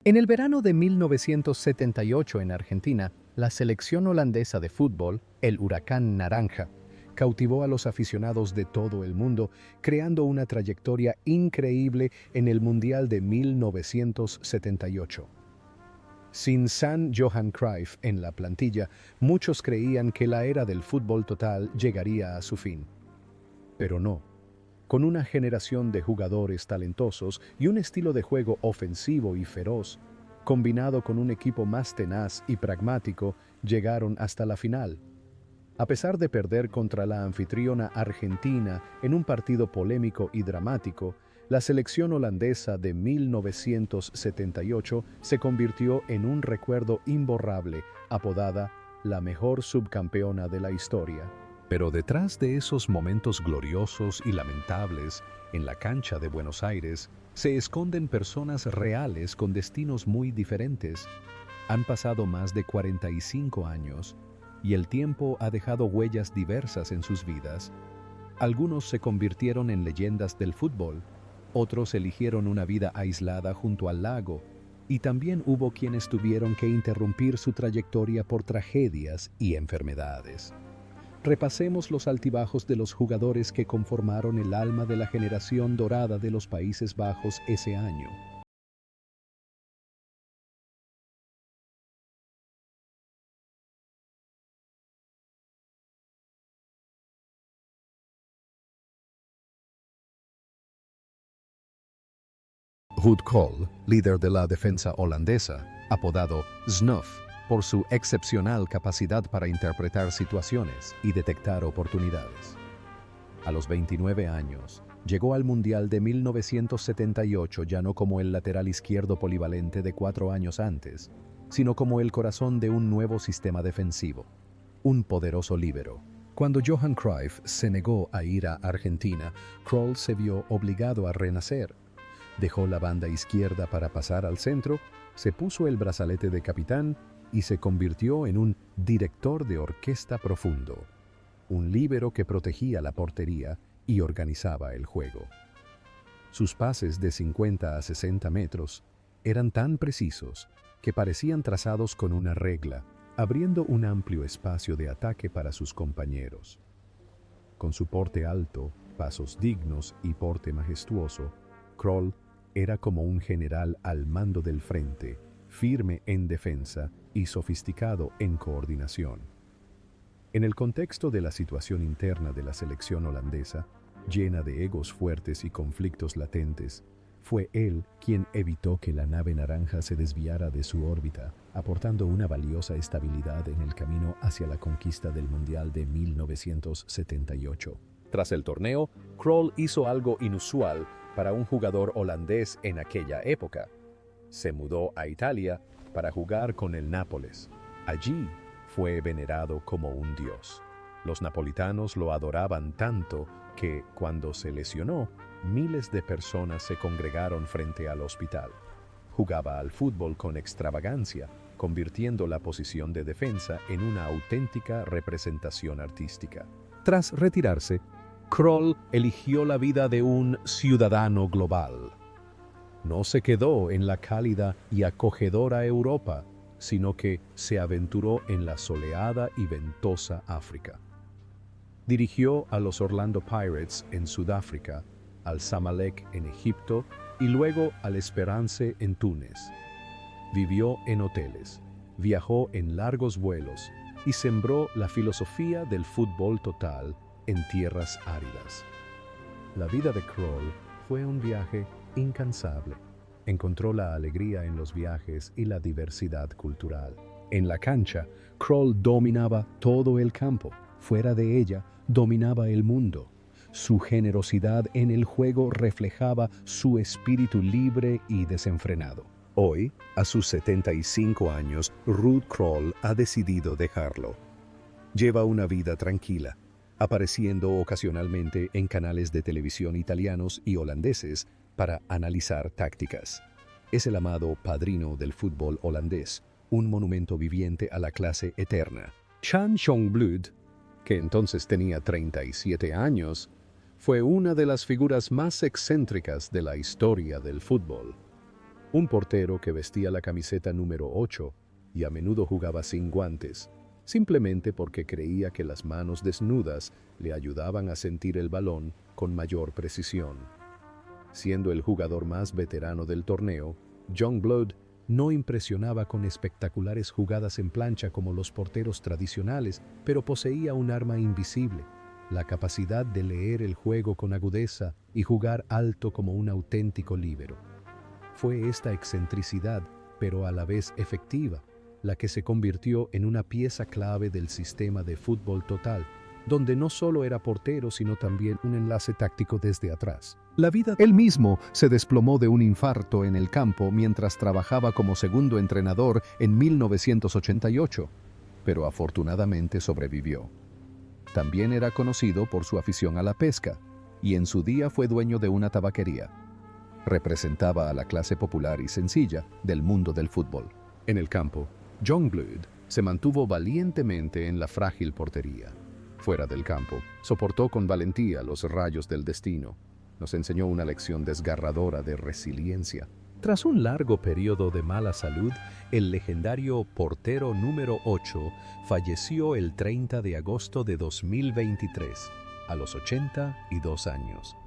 En el verano de 1978 en Argentina, la selección holandesa de fútbol, el Huracán Naranja, cautivó a los aficionados de todo el mundo, creando una trayectoria increíble en el Mundial de 1978. Sin San Johan Cruyff en la plantilla, muchos creían que la era del fútbol total llegaría a su fin. Pero no. Con una generación de jugadores talentosos y un estilo de juego ofensivo y feroz, combinado con un equipo más tenaz y pragmático, llegaron hasta la final. A pesar de perder contra la anfitriona Argentina en un partido polémico y dramático, la selección holandesa de 1978 se convirtió en un recuerdo imborrable, apodada la mejor subcampeona de la historia. Pero detrás de esos momentos gloriosos y lamentables, en la cancha de Buenos Aires, se esconden personas reales con destinos muy diferentes. Han pasado más de 45 años y el tiempo ha dejado huellas diversas en sus vidas. Algunos se convirtieron en leyendas del fútbol, otros eligieron una vida aislada junto al lago, y también hubo quienes tuvieron que interrumpir su trayectoria por tragedias y enfermedades. Repasemos los altibajos de los jugadores que conformaron el alma de la generación dorada de los Países Bajos ese año. Ruud Krol, líder de la defensa holandesa, apodado Snuff, por su excepcional capacidad para interpretar situaciones y detectar oportunidades. A los 29 años, llegó al Mundial de 1978 ya no como el lateral izquierdo polivalente de 4 años antes, sino como el corazón de un nuevo sistema defensivo, un poderoso líbero. Cuando Johan Cruyff se negó a ir a Argentina, Krol se vio obligado a renacer. Dejó la banda izquierda para pasar al centro, se puso el brazalete de capitán y se convirtió en un director de orquesta profundo, un líbero que protegía la portería y organizaba el juego. Sus pases de 50 a 60 metros eran tan precisos que parecían trazados con una regla, abriendo un amplio espacio de ataque para sus compañeros. Con su porte alto, pasos dignos y porte majestuoso, Krol era como un general al mando del frente, firme en defensa y sofisticado en coordinación. En el contexto de la situación interna de la selección holandesa, llena de egos fuertes y conflictos latentes, fue él quien evitó que la nave naranja se desviara de su órbita, aportando una valiosa estabilidad en el camino hacia la conquista del Mundial de 1978. Tras el torneo, Krol hizo algo inusual para un jugador holandés en aquella época. Se mudó a Italia para jugar con el Nápoles. Allí fue venerado como un dios. Los napolitanos lo adoraban tanto que, cuando se lesionó, miles de personas se congregaron frente al hospital. Jugaba al fútbol con extravagancia, convirtiendo la posición de defensa en una auténtica representación artística. Tras retirarse, Krol eligió la vida de un ciudadano global. No se quedó en la cálida y acogedora Europa, sino que se aventuró en la soleada y ventosa África. Dirigió a los Orlando Pirates en Sudáfrica, al Zamalek en Egipto y luego al Esperance en Túnez. Vivió en hoteles, viajó en largos vuelos y sembró la filosofía del fútbol total en tierras áridas. La vida de Krol fue un viaje incansable. Encontró la alegría en los viajes y la diversidad cultural. En la cancha, Krol dominaba todo el campo. Fuera de ella, dominaba el mundo. Su generosidad en el juego reflejaba su espíritu libre y desenfrenado. Hoy, a sus 75 años, Ruud Krol ha decidido dejarlo. Lleva una vida tranquila, apareciendo ocasionalmente en canales de televisión italianos y holandeses para analizar tácticas. Es el amado padrino del fútbol holandés, un monumento viviente a la clase eterna. Chan Jongbloed, que entonces tenía 37 años, fue una de las figuras más excéntricas de la historia del fútbol. un portero que vestía la camiseta número 8 y a menudo jugaba sin guantes, simplemente porque creía que las manos desnudas le ayudaban a sentir el balón con mayor precisión. Siendo el jugador más veterano del torneo, Youngblood no impresionaba con espectaculares jugadas en plancha como los porteros tradicionales, pero poseía un arma invisible, la capacidad de leer el juego con agudeza y jugar alto como un auténtico líbero. Fue esta excentricidad, pero a la vez efectiva, la que se convirtió en una pieza clave del sistema de fútbol total, donde no solo era portero, sino también un enlace táctico desde atrás. Él mismo se desplomó de un infarto en el campo mientras trabajaba como segundo entrenador en 1988, pero afortunadamente sobrevivió. También era conocido por su afición a la pesca, y en su día fue dueño de una tabaquería. Representaba a la clase popular y sencilla del mundo del fútbol. En el campo, Youngblood se mantuvo valientemente en la frágil portería. Fuera del campo, soportó con valentía los rayos del destino. Nos enseñó una lección desgarradora de resiliencia. Tras un largo periodo de mala salud, el legendario portero número 8 falleció el 30 de agosto de 2023, a los 82 años.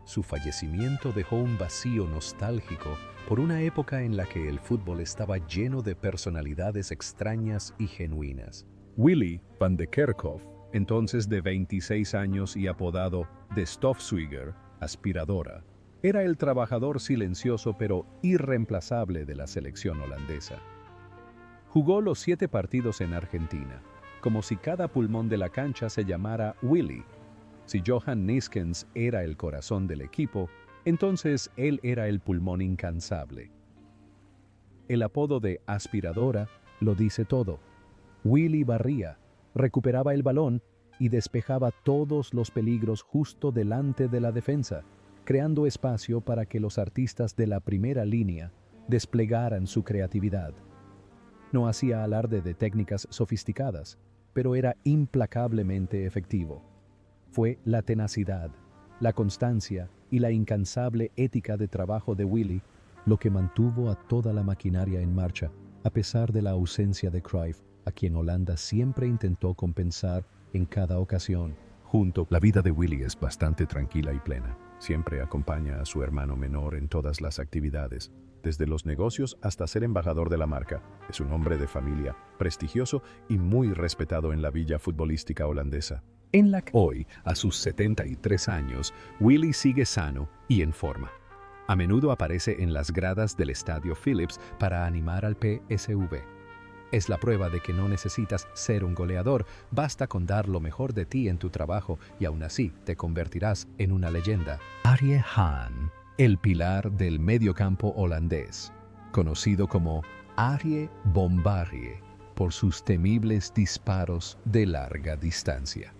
Su fallecimiento dejó un vacío nostálgico por una época en la que el fútbol estaba lleno de personalidades extrañas y genuinas. Willy van de Kerkhoff, entonces de 26 años y apodado de Stofzuiger, aspiradora, era el trabajador silencioso pero irreemplazable de la selección holandesa. Jugó los 7 partidos en Argentina, como si cada pulmón de la cancha se llamara Willy. Si Johan Neeskens era el corazón del equipo, entonces él era el pulmón incansable. El apodo de aspiradora lo dice todo. Willy barría, recuperaba el balón y despejaba todos los peligros justo delante de la defensa, creando espacio para que los artistas de la primera línea desplegaran su creatividad. No hacía alarde de técnicas sofisticadas, pero era implacablemente efectivo. Fue la tenacidad, la constancia y la incansable ética de trabajo de Willy lo que mantuvo a toda la maquinaria en marcha, a pesar de la ausencia de Cruyff, a quien Holanda siempre intentó compensar en cada ocasión. La vida de Willy es bastante tranquila y plena. Siempre acompaña a su hermano menor en todas las actividades, desde los negocios hasta ser embajador de la marca. Es un hombre de familia, prestigioso y muy respetado en la villa futbolística holandesa. Hoy, a sus 73 años, Willy sigue sano y en forma. A menudo aparece en las gradas del Estadio Philips para animar al PSV. Es la prueba de que no necesitas ser un goleador, basta con dar lo mejor de ti en tu trabajo y aún así te convertirás en una leyenda. Arie Haan, el pilar del mediocampo holandés, conocido como Arie Bombardier por sus temibles disparos de larga distancia.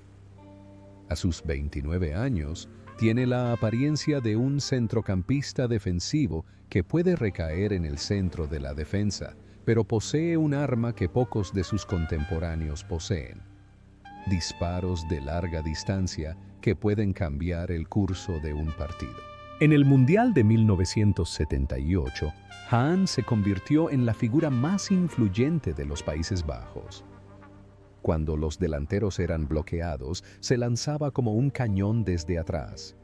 A sus 29 años, tiene la apariencia de un centrocampista defensivo que puede recaer en el centro de la defensa, pero posee un arma que pocos de sus contemporáneos poseen: disparos de larga distancia que pueden cambiar el curso de un partido. En el Mundial de 1978, Haan se convirtió en la figura más influyente de los Países Bajos. Cuando los delanteros eran bloqueados, se lanzaba como un cañón desde atrás.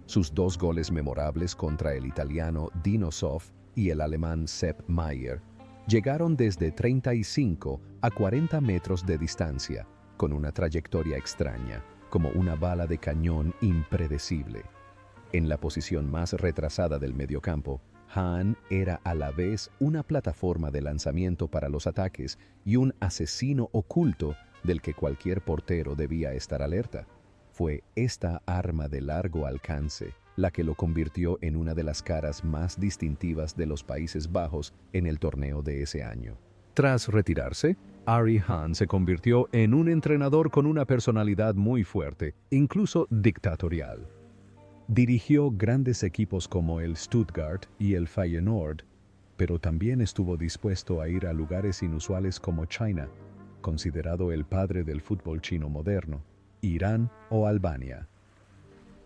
Sus 2 goles memorables contra el italiano Dino Zoff y el alemán Sepp Maier llegaron desde 35 a 40 metros de distancia, con una trayectoria extraña, como una bala de cañón impredecible. En la posición más retrasada del mediocampo, Haan era a la vez una plataforma de lanzamiento para los ataques y un asesino oculto del que cualquier portero debía estar alerta. Fue esta arma de largo alcance la que lo convirtió en una de las caras más distintivas de los Países Bajos en el torneo de ese año. Tras retirarse, Arie Haan se convirtió en un entrenador con una personalidad muy fuerte, incluso dictatorial. Dirigió grandes equipos como el Stuttgart y el Feyenoord, pero también estuvo dispuesto a ir a lugares inusuales como China, considerado el padre del fútbol chino moderno, Irán o Albania.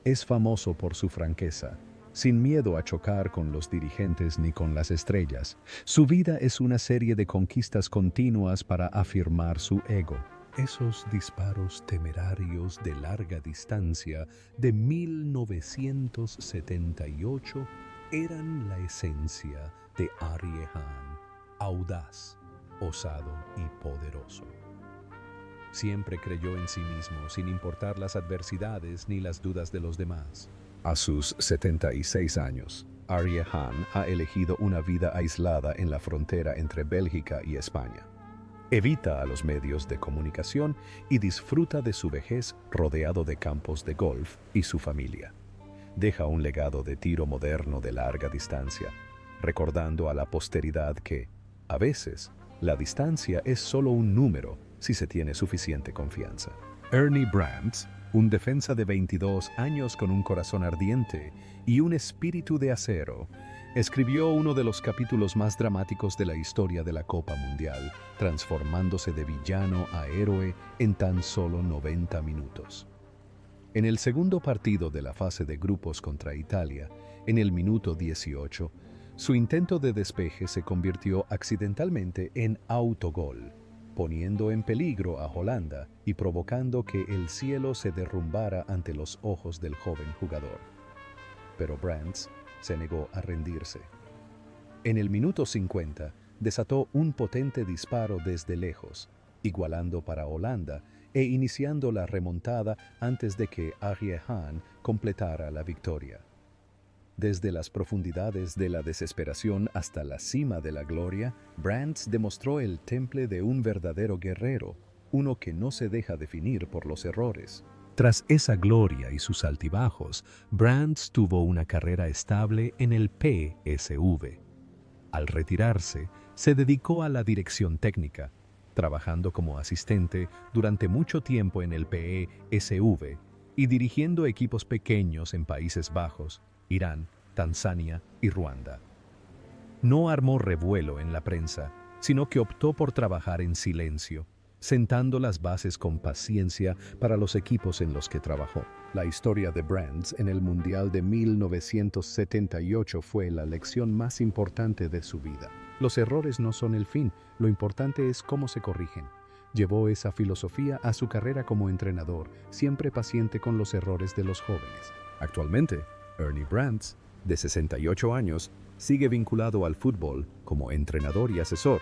Es famoso por su franqueza. sin miedo a chocar con los dirigentes ni con las estrellas. Su vida es una serie de conquistas continuas para afirmar su ego. Esos disparos temerarios de larga distancia de 1978 eran la esencia de Arie Hahn, audaz, osado y poderoso. Siempre creyó en sí mismo, sin importar las adversidades ni las dudas de los demás. A sus 76 años, Arie Hahn ha elegido una vida aislada en la frontera entre Bélgica y España. Evita a los medios de comunicación y disfruta de su vejez rodeado de campos de golf y su familia. Deja un legado de tiro moderno de larga distancia, recordando a la posteridad que, a veces, la distancia es solo un número si se tiene suficiente confianza. Ernie Brandts, un defensa de 22 años con un corazón ardiente y un espíritu de acero, escribió uno de los capítulos más dramáticos de la historia de la Copa Mundial, transformándose de villano a héroe en tan solo 90 minutos. En el segundo partido de la fase de grupos contra Italia, en el minuto 18, su intento de despeje se convirtió accidentalmente en autogol, poniendo en peligro a Holanda y provocando que el cielo se derrumbara ante los ojos del joven jugador. Pero Brandts se negó a rendirse. En el minuto 50, desató un potente disparo desde lejos, igualando para Holanda e iniciando la remontada antes de que Arie Hahn completara la victoria. Desde las profundidades de la desesperación hasta la cima de la gloria, Brandts demostró el temple de un verdadero guerrero, uno que no se deja definir por los errores. Tras esa gloria y sus altibajos, Brandts tuvo una carrera estable en el PSV. Al retirarse, se dedicó a la dirección técnica, trabajando como asistente durante mucho tiempo en el PSV y dirigiendo equipos pequeños en Países Bajos, Irán, Tanzania y Ruanda. No armó revuelo en la prensa, sino que optó por trabajar en silencio, sentando las bases con paciencia para los equipos en los que trabajó. La historia de Brandts en el Mundial de 1978 fue la lección más importante de su vida. Los errores no son el fin, lo importante es cómo se corrigen. Llevó esa filosofía a su carrera como entrenador, siempre paciente con los errores de los jóvenes. Actualmente, Ernie Brandts, de 68 años, sigue vinculado al fútbol como entrenador y asesor.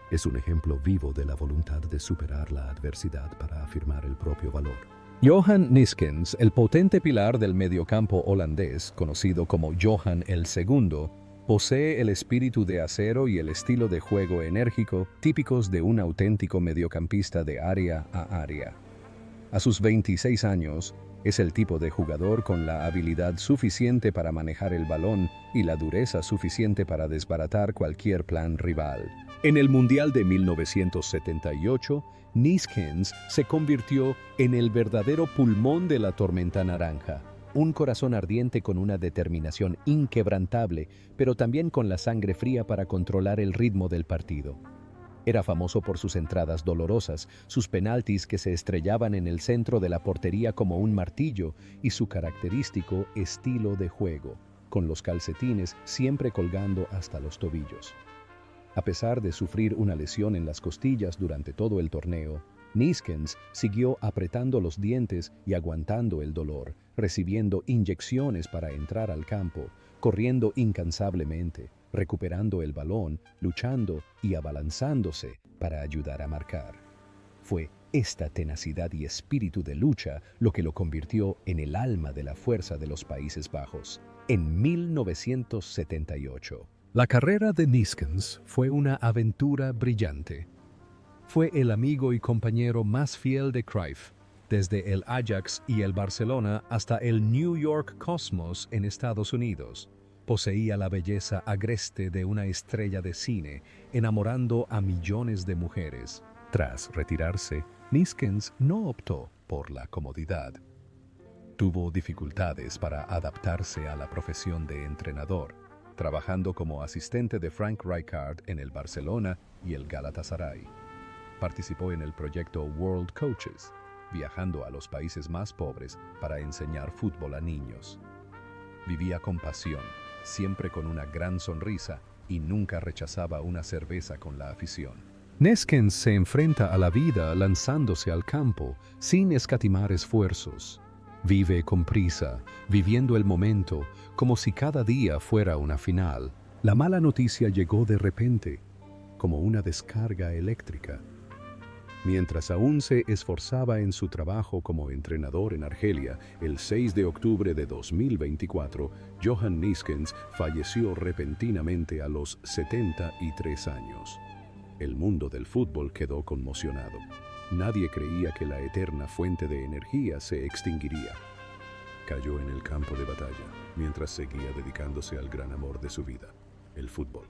Es un ejemplo vivo de la voluntad de superar la adversidad para afirmar el propio valor. Johan Neeskens, el potente pilar del mediocampo holandés, conocido como Johan el II, posee el espíritu de acero y el estilo de juego enérgico típicos de un auténtico mediocampista de área a área. A sus 26 años, es el tipo de jugador con la habilidad suficiente para manejar el balón y la dureza suficiente para desbaratar cualquier plan rival. En el Mundial de 1978, Neeskens se convirtió en el verdadero pulmón de la tormenta naranja. Un corazón ardiente con una determinación inquebrantable, pero también con la sangre fría para controlar el ritmo del partido. Era famoso por sus entradas dolorosas, sus penaltis que se estrellaban en el centro de la portería como un martillo y su característico estilo de juego, con los calcetines siempre colgando hasta los tobillos. A pesar de sufrir una lesión en las costillas durante todo el torneo, Neeskens siguió apretando los dientes y aguantando el dolor, recibiendo inyecciones para entrar al campo, corriendo incansablemente, recuperando el balón, luchando y abalanzándose para ayudar a marcar. Fue esta tenacidad y espíritu de lucha lo que lo convirtió en el alma de la fuerza de los Países Bajos. En 1978, la carrera de Neeskens fue una aventura brillante. Fue el amigo y compañero más fiel de Cruyff, desde el Ajax y el Barcelona hasta el New York Cosmos en Estados Unidos. Poseía la belleza agreste de una estrella de cine, enamorando a millones de mujeres. Tras retirarse, Neeskens no optó por la comodidad. Tuvo dificultades para adaptarse a la profesión de entrenador, trabajando como asistente de Frank Rijkaard en el Barcelona y el Galatasaray. Participó en el proyecto World Coaches, viajando a los países más pobres para enseñar fútbol a niños. Vivía con pasión, siempre con una gran sonrisa y nunca rechazaba una cerveza con la afición. Neeskens se enfrenta a la vida lanzándose al campo sin escatimar esfuerzos. Vive con prisa, viviendo el momento como si cada día fuera una final. La mala noticia llegó de repente, como una descarga eléctrica. Mientras aún se esforzaba en su trabajo como entrenador en Argelia, el 6 de octubre de 2024, Johan Neeskens falleció repentinamente a los 73 años. El mundo del fútbol quedó conmocionado. Nadie creía que la eterna fuente de energía se extinguiría. Cayó en el campo de batalla, mientras seguía dedicándose al gran amor de su vida, el fútbol.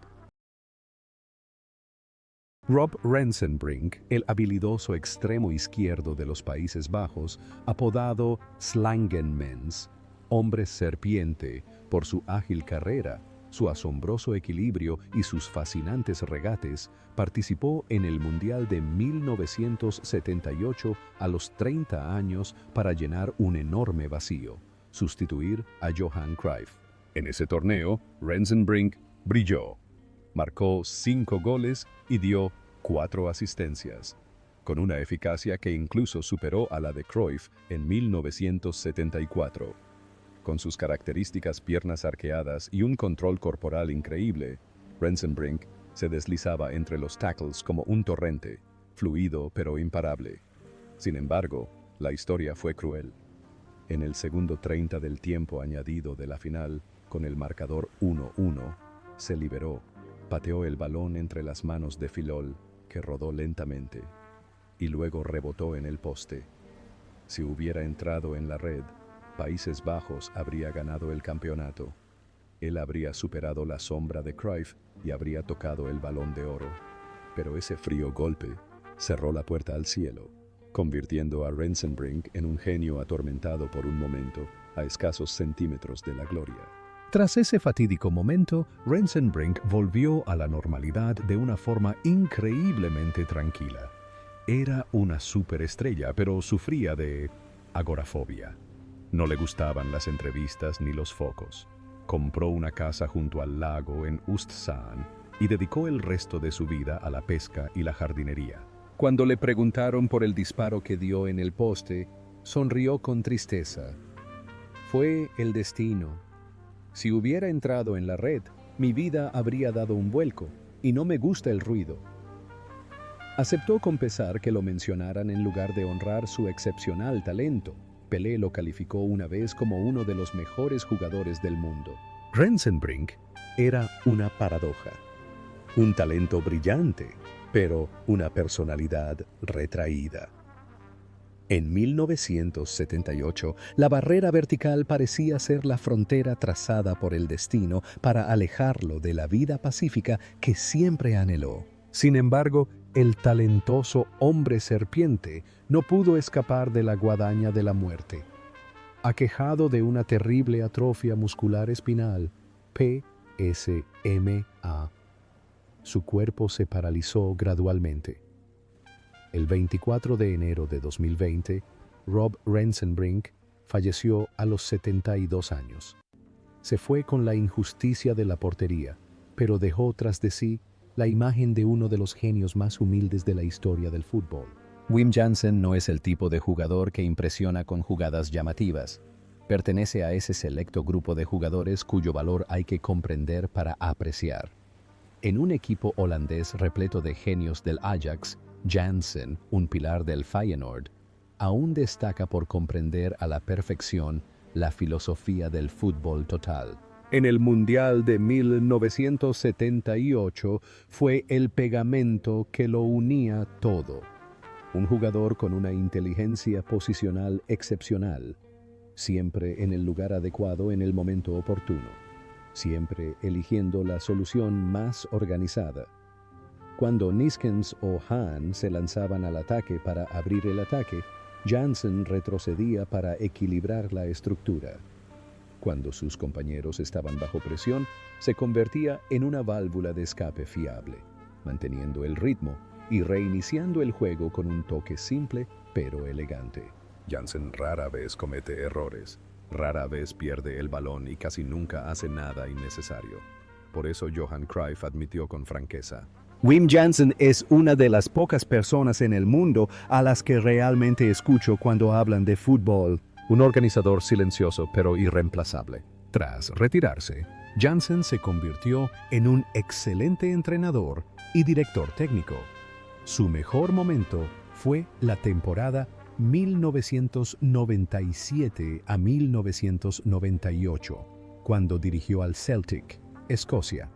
Rob Rensenbrink, el habilidoso extremo izquierdo de los Países Bajos, apodado Slangenmens, hombre serpiente, por su ágil carrera, su asombroso equilibrio y sus fascinantes regates, participó en el Mundial de 1978 a los 30 años para llenar un enorme vacío, sustituir a Johan Cruyff. En ese torneo, Rensenbrink brilló. Marcó 5 goles y dio 4 asistencias, con una eficacia que incluso superó a la de Cruyff en 1974. Con sus características piernas arqueadas y un control corporal increíble, Rensenbrink se deslizaba entre los tackles como un torrente, fluido pero imparable. Sin embargo, la historia fue cruel. En el segundo 30 del tiempo añadido de la final, con el marcador 1-1, se liberó. Pateó el balón entre las manos de Filol, que rodó lentamente, y luego rebotó en el poste. Si hubiera entrado en la red, Países Bajos habría ganado el campeonato. Él habría superado la sombra de Cruyff y habría tocado el Balón de Oro. Pero ese frío golpe cerró la puerta al cielo, convirtiendo a Rensenbrink en un genio atormentado por un momento, a escasos centímetros de la gloria. Tras ese fatídico momento, Rensenbrink volvió a la normalidad de una forma increíblemente tranquila. Era una superestrella, pero sufría de agorafobia. No le gustaban las entrevistas ni los focos. Compró una casa junto al lago en Ust-Zaan y dedicó el resto de su vida a la pesca y la jardinería. Cuando le preguntaron por el disparo que dio en el poste, sonrió con tristeza. Fue el destino. Si hubiera entrado en la red, mi vida habría dado un vuelco, y no me gusta el ruido. Aceptó con pesar que lo mencionaran en lugar de honrar su excepcional talento. Pelé lo calificó una vez como uno de los mejores jugadores del mundo. Rensenbrink era una paradoja. Un talento brillante, pero una personalidad retraída. En 1978, la barrera vertical parecía ser la frontera trazada por el destino para alejarlo de la vida pacífica que siempre anheló. Sin embargo, el talentoso hombre serpiente no pudo escapar de la guadaña de la muerte. Aquejado de una terrible atrofia muscular espinal, PSMA, su cuerpo se paralizó gradualmente. El 24 de enero de 2020, Rob Rensenbrink falleció a los 72 años. Se fue con la injusticia de la portería, pero dejó tras de sí la imagen de uno de los genios más humildes de la historia del fútbol. Wim Jansen no es el tipo de jugador que impresiona con jugadas llamativas. Pertenece a ese selecto grupo de jugadores cuyo valor hay que comprender para apreciar. En un equipo holandés repleto de genios del Ajax, Jansen, un pilar del Feyenoord, aún destaca por comprender a la perfección la filosofía del fútbol total. En el Mundial de 1978 fue el pegamento que lo unía todo. Un jugador con una inteligencia posicional excepcional, siempre en el lugar adecuado en el momento oportuno, siempre eligiendo la solución más organizada. Cuando Neeskens o Hahn se lanzaban al ataque para abrir el ataque, Jansen retrocedía para equilibrar la estructura. Cuando sus compañeros estaban bajo presión, se convertía en una válvula de escape fiable, manteniendo el ritmo y reiniciando el juego con un toque simple pero elegante. Jansen rara vez comete errores. Rara vez pierde el balón y casi nunca hace nada innecesario. Por eso Johan Cruyff admitió con franqueza: Wim Jansen es una de las pocas personas en el mundo a las que realmente escucho cuando hablan de fútbol. Un organizador silencioso pero irreemplazable. Tras retirarse, Jansen se convirtió en un excelente entrenador y director técnico. Su mejor momento fue la temporada 1997 a 1998, cuando dirigió al Celtic, Escocia.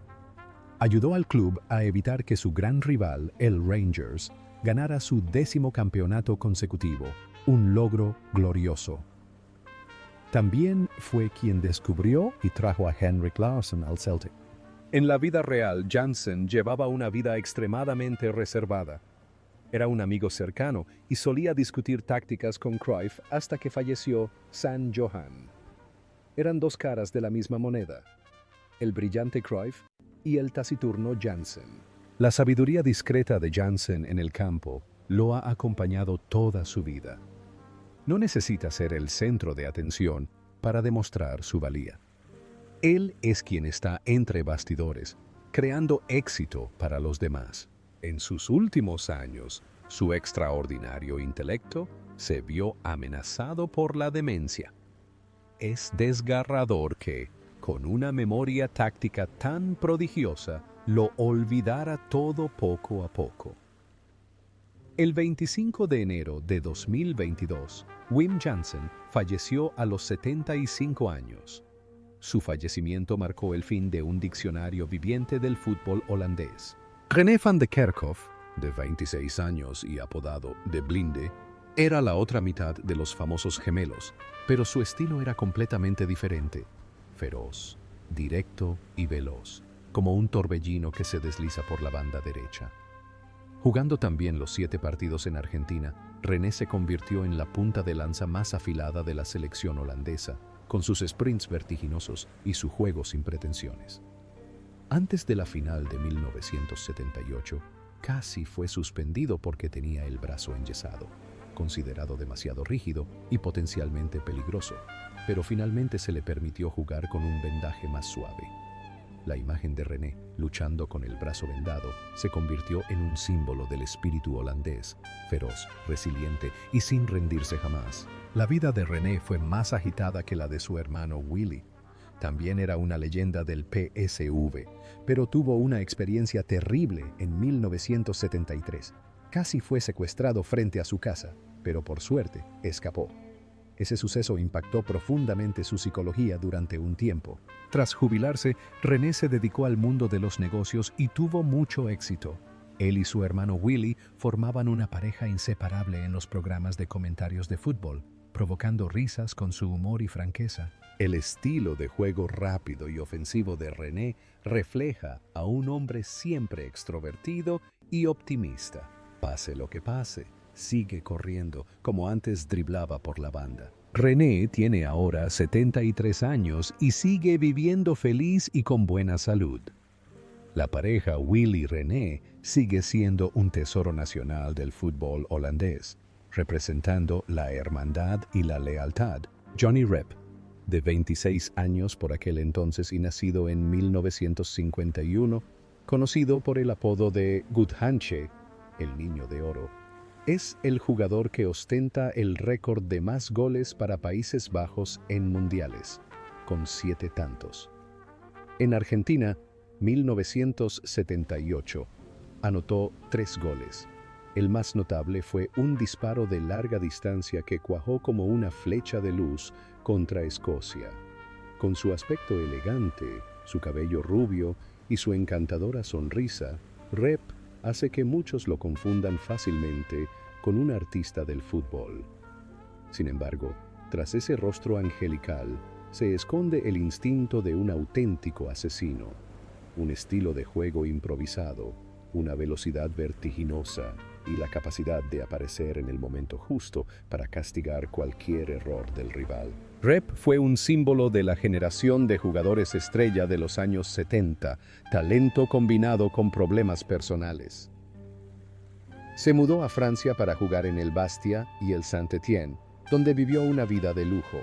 Ayudó al club a evitar que su gran rival, el Rangers, ganara su 10º campeonato consecutivo, un logro glorioso. También fue quien descubrió y trajo a Henrik Larsson al Celtic. En la vida real, Jansen llevaba una vida extremadamente reservada. Era un amigo cercano y solía discutir tácticas con Cruyff hasta que falleció San Johan. Eran dos caras de la misma moneda, el brillante Cruyff y el taciturno Jansen. La sabiduría discreta de Jansen en el campo lo ha acompañado toda su vida. No necesita ser el centro de atención para demostrar su valía. Él es quien está entre bastidores, creando éxito para los demás. En sus últimos años, su extraordinario intelecto se vio amenazado por la demencia. Es desgarrador que, con una memoria táctica tan prodigiosa, lo olvidara todo poco a poco. El 25 de enero de 2022, Wim Jansen falleció a los 75 años. Su fallecimiento marcó el fin de un diccionario viviente del fútbol holandés. René van de Kerkhoff, de 26 años y apodado De Blinde, era la otra mitad de los famosos gemelos, pero su estilo era completamente diferente. Feroz, directo y veloz, como un torbellino que se desliza por la banda derecha. Jugando también los 7 partidos en Argentina, René se convirtió en la punta de lanza más afilada de la selección holandesa, con sus sprints vertiginosos y su juego sin pretensiones. Antes de la final de 1978, casi fue suspendido porque tenía el brazo enyesado, considerado demasiado rígido y potencialmente peligroso, pero finalmente se le permitió jugar con un vendaje más suave. La imagen de René, luchando con el brazo vendado, se convirtió en un símbolo del espíritu holandés, feroz, resiliente y sin rendirse jamás. La vida de René fue más agitada que la de su hermano Willy. También era una leyenda del PSV, pero tuvo una experiencia terrible en 1973. Casi fue secuestrado frente a su casa, pero por suerte escapó. Ese suceso impactó profundamente su psicología durante un tiempo. Tras jubilarse, René se dedicó al mundo de los negocios y tuvo mucho éxito. Él y su hermano Willy formaban una pareja inseparable en los programas de comentarios de fútbol, provocando risas con su humor y franqueza. El estilo de juego rápido y ofensivo de René refleja a un hombre siempre extrovertido y optimista. Pase lo que pase, sigue corriendo como antes driblaba por la banda. René tiene ahora 73 años y sigue viviendo feliz y con buena salud. La pareja Willy-René sigue siendo un tesoro nacional del fútbol holandés, representando la hermandad y la lealtad. Johnny Rep, de 26 años por aquel entonces y nacido en 1951, conocido por el apodo de Gudhanche, el Niño de Oro, es el jugador que ostenta el récord de más goles para Países Bajos en mundiales, con 7 tantos. En Argentina, 1978, anotó 3 goles. El más notable fue un disparo de larga distancia que cuajó como una flecha de luz contra Escocia. Con su aspecto elegante, su cabello rubio y su encantadora sonrisa, Rep hace que muchos lo confundan fácilmente con un artista del fútbol. Sin embargo, tras ese rostro angelical, se esconde el instinto de un auténtico asesino, un estilo de juego improvisado, una velocidad vertiginosa y la capacidad de aparecer en el momento justo para castigar cualquier error del rival. Rep fue un símbolo de la generación de jugadores estrella de los años 70, talento combinado con problemas personales. Se mudó a Francia para jugar en el Bastia y el Saint-Étienne, donde vivió una vida de lujo.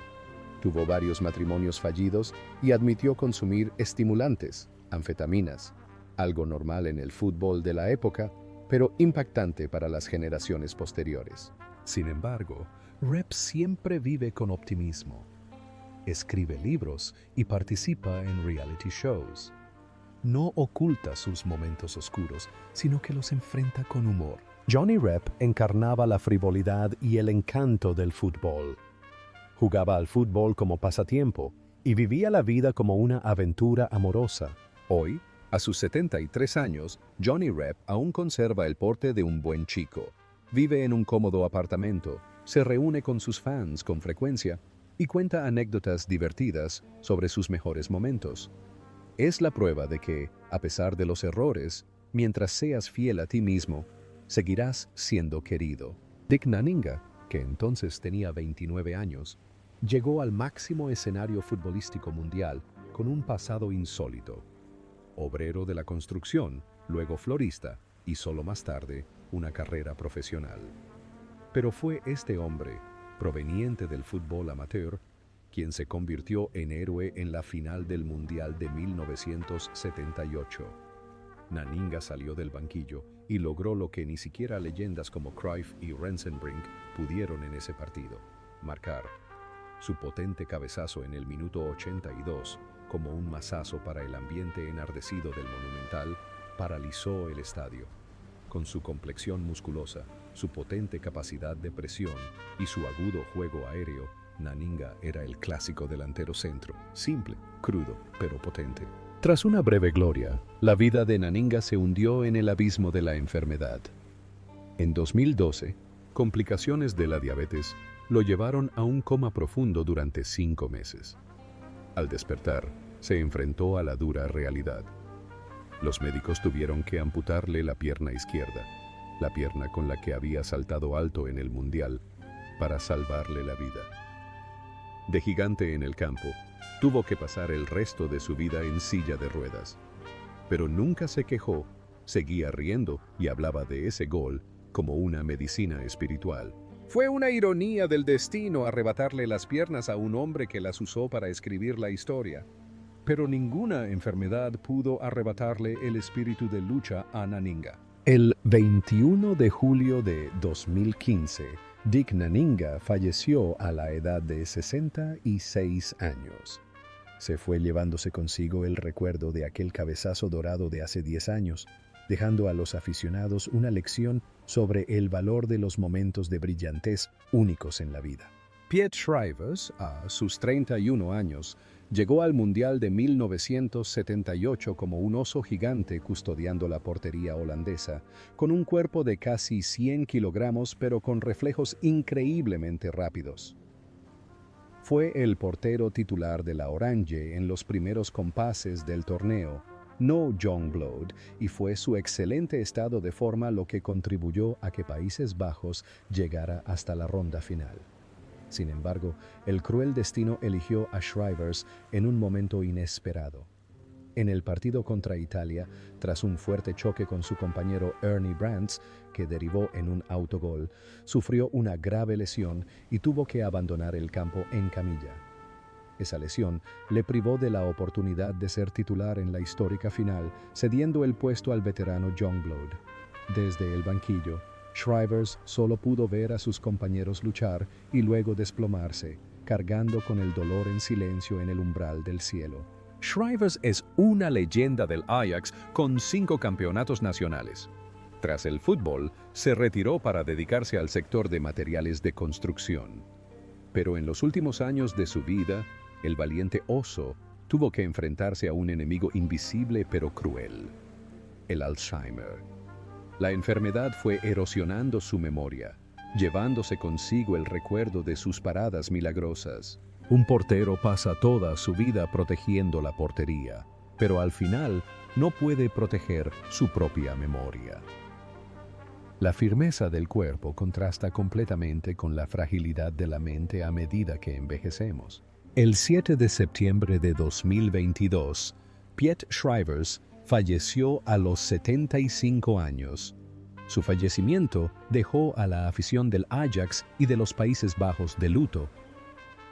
Tuvo varios matrimonios fallidos y admitió consumir estimulantes, anfetaminas, algo normal en el fútbol de la época, pero impactante para las generaciones posteriores. Sin embargo, Rep siempre vive con optimismo. Escribe libros y participa en reality shows. No oculta sus momentos oscuros, sino que los enfrenta con humor. Johnny Rep encarnaba la frivolidad y el encanto del fútbol. Jugaba al fútbol como pasatiempo y vivía la vida como una aventura amorosa. Hoy, a sus 73 años, Johnny Rep aún conserva el porte de un buen chico. Vive en un cómodo apartamento, se reúne con sus fans con frecuencia y cuenta anécdotas divertidas sobre sus mejores momentos. Es la prueba de que, a pesar de los errores, mientras seas fiel a ti mismo, seguirás siendo querido. Dick Nanninga, que entonces tenía 29 años, llegó al máximo escenario futbolístico mundial con un pasado insólito. Obrero de la construcción, luego florista y solo más tarde una carrera profesional. Pero fue este hombre, proveniente del fútbol amateur, quien se convirtió en héroe en la final del Mundial de 1978. Nanninga salió del banquillo y logró lo que ni siquiera leyendas como Cruyff y Rensenbrink pudieron en ese partido: marcar. Su potente cabezazo en el minuto 82, como un mazazo para el ambiente enardecido del Monumental, paralizó el estadio. Con su complexión musculosa, su potente capacidad de presión y su agudo juego aéreo, Nanninga era el clásico delantero centro, simple, crudo, pero potente. Tras una breve gloria, la vida de Nanninga se hundió en el abismo de la enfermedad. En 2012, complicaciones de la diabetes lo llevaron a un coma profundo durante 5 meses. Al despertar, se enfrentó a la dura realidad. Los médicos tuvieron que amputarle la pierna izquierda, la pierna con la que había saltado alto en el Mundial, para salvarle la vida. De gigante en el campo, tuvo que pasar el resto de su vida en silla de ruedas. Pero nunca se quejó, seguía riendo y hablaba de ese gol como una medicina espiritual. Fue una ironía del destino arrebatarle las piernas a un hombre que las usó para escribir la historia. Pero ninguna enfermedad pudo arrebatarle el espíritu de lucha a Nanninga. El 21 de julio de 2015, Dick Nanninga falleció a la edad de 66 años. Se fue llevándose consigo el recuerdo de aquel cabezazo dorado de hace 10 años, dejando a los aficionados una lección sobre el valor de los momentos de brillantez únicos en la vida. Piet Schrijvers, a sus 31 años, llegó al Mundial de 1978 como un oso gigante custodiando la portería holandesa, con un cuerpo de casi 100 kilogramos pero con reflejos increíblemente rápidos. Fue el portero titular de la Oranje en los primeros compases del torneo, no Youngblood, y fue su excelente estado de forma lo que contribuyó a que Países Bajos llegara hasta la ronda final. Sin embargo, el cruel destino eligió a Schrijvers en un momento inesperado. En el partido contra Italia, tras un fuerte choque con su compañero Ernie Brands, que derivó en un autogol, sufrió una grave lesión y tuvo que abandonar el campo en camilla. Esa lesión le privó de la oportunidad de ser titular en la histórica final, cediendo el puesto al veterano Youngblood. Desde el banquillo, Schrijvers solo pudo ver a sus compañeros luchar y luego desplomarse, cargando con el dolor en silencio en el umbral del cielo. Schrijvers es una leyenda del Ajax con 5 campeonatos nacionales. Tras el fútbol, se retiró para dedicarse al sector de materiales de construcción. Pero en los últimos años de su vida, el valiente oso tuvo que enfrentarse a un enemigo invisible pero cruel: el Alzheimer. La enfermedad fue erosionando su memoria, llevándose consigo el recuerdo de sus paradas milagrosas. Un portero pasa toda su vida protegiendo la portería, pero al final no puede proteger su propia memoria. La firmeza del cuerpo contrasta completamente con la fragilidad de la mente a medida que envejecemos. El 7 de septiembre de 2022, Piet Schrijvers falleció a los 75 años. Su fallecimiento dejó a la afición del Ajax y de los Países Bajos de luto.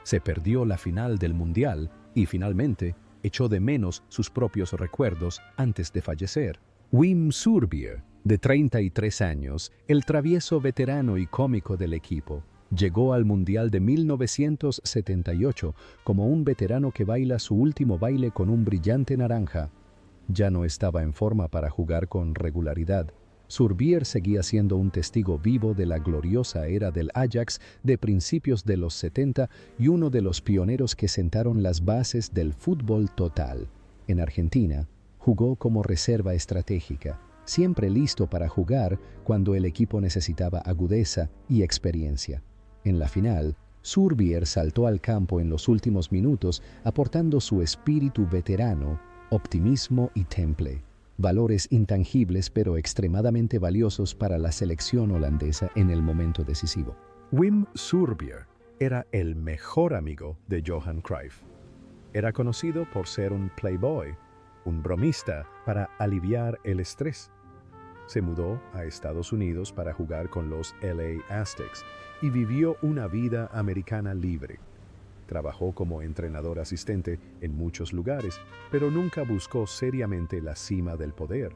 se perdió la final del Mundial y finalmente echó de menos sus propios recuerdos antes de fallecer. Wim Suurbier, de 33 años, el travieso veterano y cómico del equipo, llegó al Mundial de 1978 como un veterano que baila su último baile con un brillante naranja. Ya no estaba en forma para jugar con regularidad. Suurbier seguía siendo un testigo vivo de la gloriosa era del Ajax de principios de los 70 y uno de los pioneros que sentaron las bases del fútbol total. En Argentina, jugó como reserva estratégica, siempre listo para jugar cuando el equipo necesitaba agudeza y experiencia. En la final, Suurbier saltó al campo en los últimos minutos aportando su espíritu veterano, optimismo y temple, valores intangibles pero extremadamente valiosos para la selección holandesa en el momento decisivo. Wim Suurbier era el mejor amigo de Johan Cruyff. Era conocido por ser un playboy, un bromista para aliviar el estrés. Se mudó a Estados Unidos para jugar con los LA Aztecs y vivió una vida americana libre. Trabajó como entrenador asistente en muchos lugares, pero nunca buscó seriamente la cima del poder.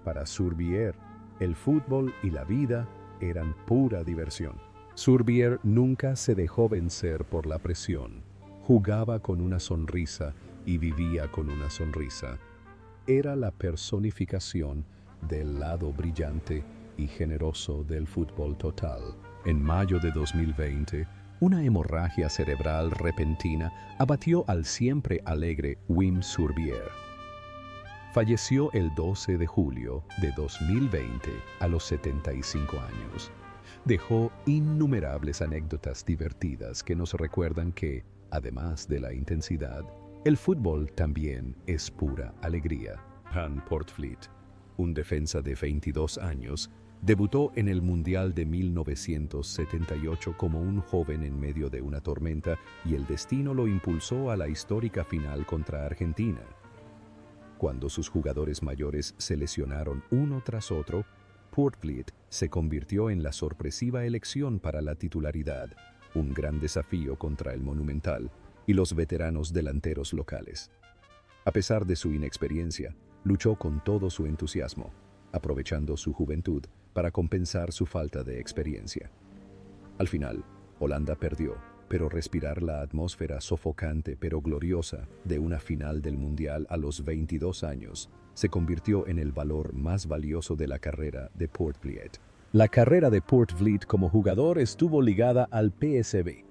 Para Suurbier, el fútbol y la vida eran pura diversión. Suurbier nunca se dejó vencer por la presión. Jugaba con una sonrisa y vivía con una sonrisa. Era la personificación del lado brillante y generoso del fútbol total. En mayo de 2020, una hemorragia cerebral repentina abatió al siempre alegre Wim Suurbier. Falleció el 12 de julio de 2020 a los 75 años. Dejó innumerables anécdotas divertidas que nos recuerdan que, además de la intensidad, el fútbol también es pura alegría. Van Poortvliet, un defensa de 22 años, debutó en el Mundial de 1978 como un joven en medio de una tormenta y el destino lo impulsó a la histórica final contra Argentina. Cuando sus jugadores mayores se lesionaron uno tras otro, Poortvliet se convirtió en la sorpresiva elección para la titularidad, un gran desafío contra el Monumental y los veteranos delanteros locales. A pesar de su inexperiencia, luchó con todo su entusiasmo, aprovechando su juventud para compensar su falta de experiencia. Al final, Holanda perdió, pero respirar la atmósfera sofocante pero gloriosa de una final del Mundial a los 22 años se convirtió en el valor más valioso de la carrera de Poortvliet. La carrera de Poortvliet como jugador estuvo ligada al PSV.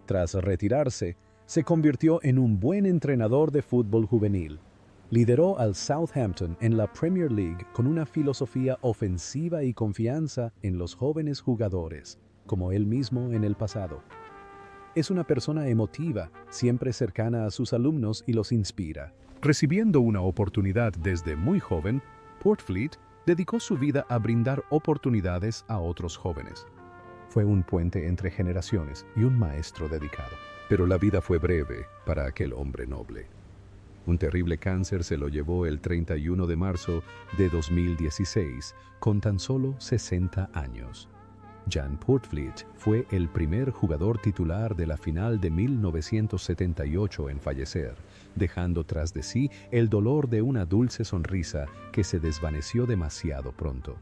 Tras retirarse, se convirtió en un buen entrenador de fútbol juvenil. Lideró al Southampton en la Premier League con una filosofía ofensiva y confianza en los jóvenes jugadores, como él mismo en el pasado. Es una persona emotiva, siempre cercana a sus alumnos y los inspira. Recibiendo una oportunidad desde muy joven, Poortvliet dedicó su vida a brindar oportunidades a otros jóvenes. Fue un puente entre generaciones y un maestro dedicado. Pero la vida fue breve para aquel hombre noble. Un terrible cáncer se lo llevó el 31 de marzo de 2016, con tan solo 60 años. Jan Poortvliet fue el primer jugador titular de la final de 1978 en fallecer, dejando tras de sí el dolor de una dulce sonrisa que se desvaneció demasiado pronto.